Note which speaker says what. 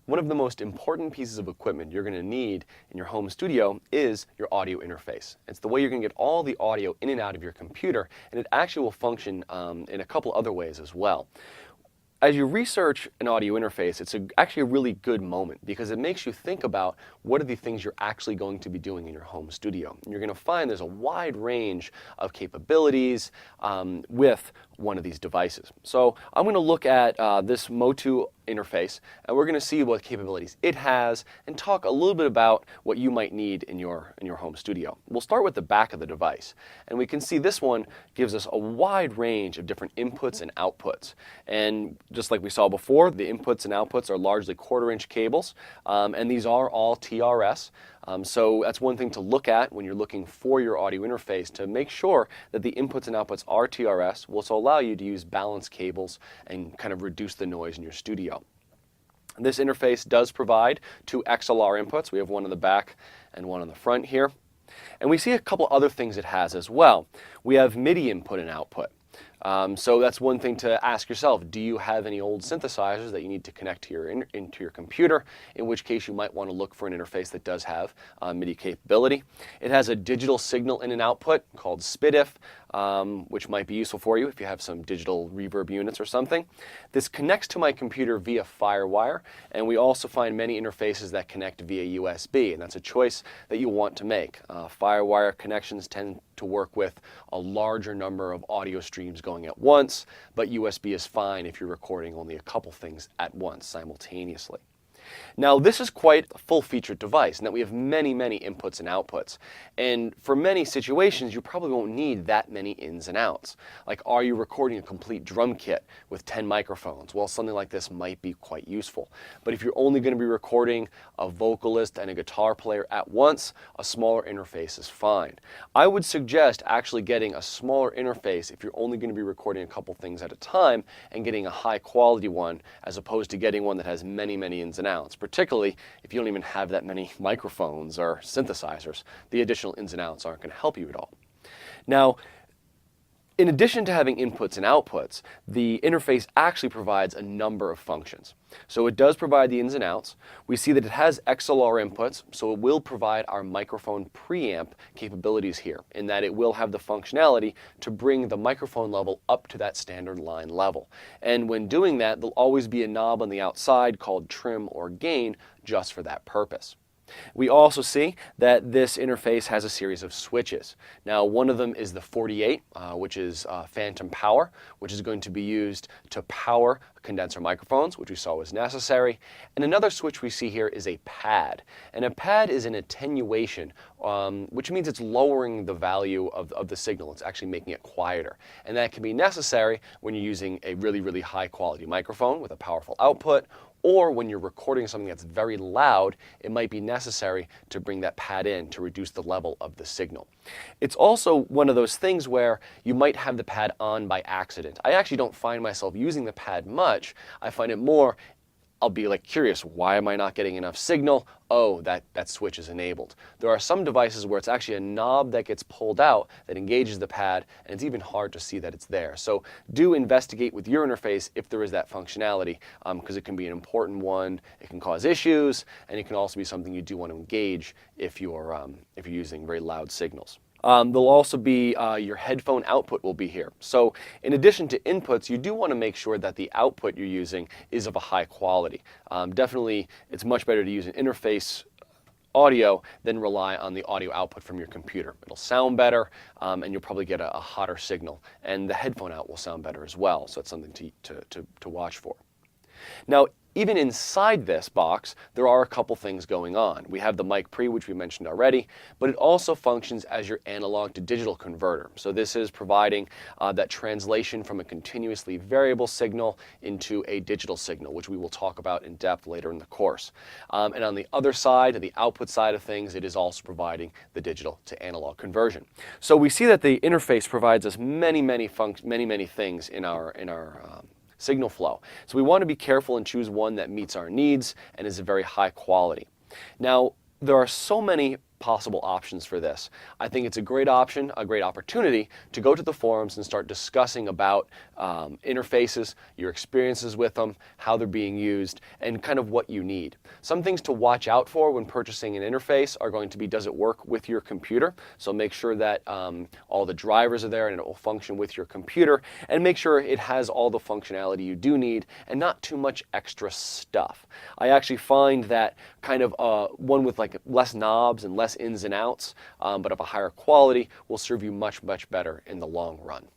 Speaker 1: One of the most important pieces of equipment you're going to need in your home studio is your audio interface. It's the way you're going to get all the audio in and out of your computer, and it actually will function in a couple other ways as well. As you research an audio interface, it's actually a really good moment because it makes you think about what are the things you're actually going to be doing in your home studio. And you're going to find there's a wide range of capabilities with one of these devices. So I'm going to look at this Motu interface, and we're going to see what capabilities it has and talk a little bit about what you might need in your home studio. We'll start with the back of the device, and we can see this one gives us a wide range of different inputs and outputs. And just like we saw before, the inputs and outputs are largely 1/4-inch cables, and these are all TRS. So that's one thing to look at when you're looking for your audio interface, to make sure that the inputs and outputs are TRS, will also allow you to use balanced cables and kind of reduce the noise in your studio. This interface does provide 2 XLR inputs. We have one on the back and one on the front here. And we see a couple other things it has as well. We have MIDI input and output. So that's one thing to ask yourself. Do you have any old synthesizers that you need to connect to into your computer? In which case you might want to look for an interface that does have MIDI capability. It has a digital signal in and output called SPDIF, which might be useful for you if you have some digital reverb units or something. This connects to my computer via FireWire, and we also find many interfaces that connect via USB, and that's a choice that you want to make. FireWire connections tend to work with a larger number of audio streams going at once, but USB is fine if you're recording only a couple things at once simultaneously. Now, this is quite a full-featured device in that we have many, many inputs and outputs. And for many situations, you probably won't need that many ins and outs. Like, are you recording a complete drum kit with 10 microphones? Well, something like this might be quite useful. But if you're only going to be recording a vocalist and a guitar player at once, a smaller interface is fine. I would suggest actually getting a smaller interface if you're only going to be recording a couple things at a time, and getting a high-quality one as opposed to getting one that has many, many ins and outs. Particularly if you don't even have that many microphones or synthesizers. The additional ins and outs aren't going to help you at all. Now, in addition to having inputs and outputs, the interface actually provides a number of functions. So it does provide the ins and outs. We see that it has XLR inputs, so it will provide our microphone preamp capabilities here, in that it will have the functionality to bring the microphone level up to that standard line level. And when doing that, there'll always be a knob on the outside called trim or gain just for that purpose. We also see that this interface has a series of switches. Now, one of them is the 48, which is phantom power, which is going to be used to power condenser microphones, which we saw was necessary. And another switch we see here is a pad. And a pad is an attenuation, which means it's lowering the value of the signal. It's actually making it quieter. And that can be necessary when you're using a really, really high quality microphone with a powerful output, or when you're recording something that's very loud, it might be necessary to bring that pad in to reduce the level of the signal. It's also one of those things where you might have the pad on by accident. I actually don't find myself using the pad much. I find it more, I'll be like curious, why am I not getting enough signal? Oh, that switch is enabled. There are some devices where it's actually a knob that gets pulled out that engages the pad, and it's even hard to see that it's there. So do investigate with your interface if there is that functionality, because it can be an important one, it can cause issues, and it can also be something you do want to engage if you're using very loud signals. There'll also be your headphone output will be here. So in addition to inputs, you do want to make sure that the output you're using is of a high quality. Definitely, it's much better to use an interface audio than rely on the audio output from your computer. It'll sound better, and you'll probably get a hotter signal. And the headphone out will sound better as well, so it's something to watch for. Now, even inside this box, there are a couple things going on. We have the mic pre, which we mentioned already, but it also functions as your analog to digital converter. So this is providing that translation from a continuously variable signal into a digital signal, which we will talk about in depth later in the course. And on the other side, the output side of things, it is also providing the digital to analog conversion. So we see that the interface provides us many things in our signal flow. So we want to be careful and choose one that meets our needs and is of very high quality. Now, there are so many possible options for this. I think it's a great option, a great opportunity to go to the forums and start discussing about interfaces, your experiences with them, how they're being used, and kind of what you need. Some things to watch out for when purchasing an interface are going to be, does it work with your computer? So make sure that all the drivers are there and it will function with your computer, and make sure it has all the functionality you do need and not too much extra stuff. I actually find that kind of one with like less knobs and less ins and outs, but of a higher quality, will serve you much, much better in the long run.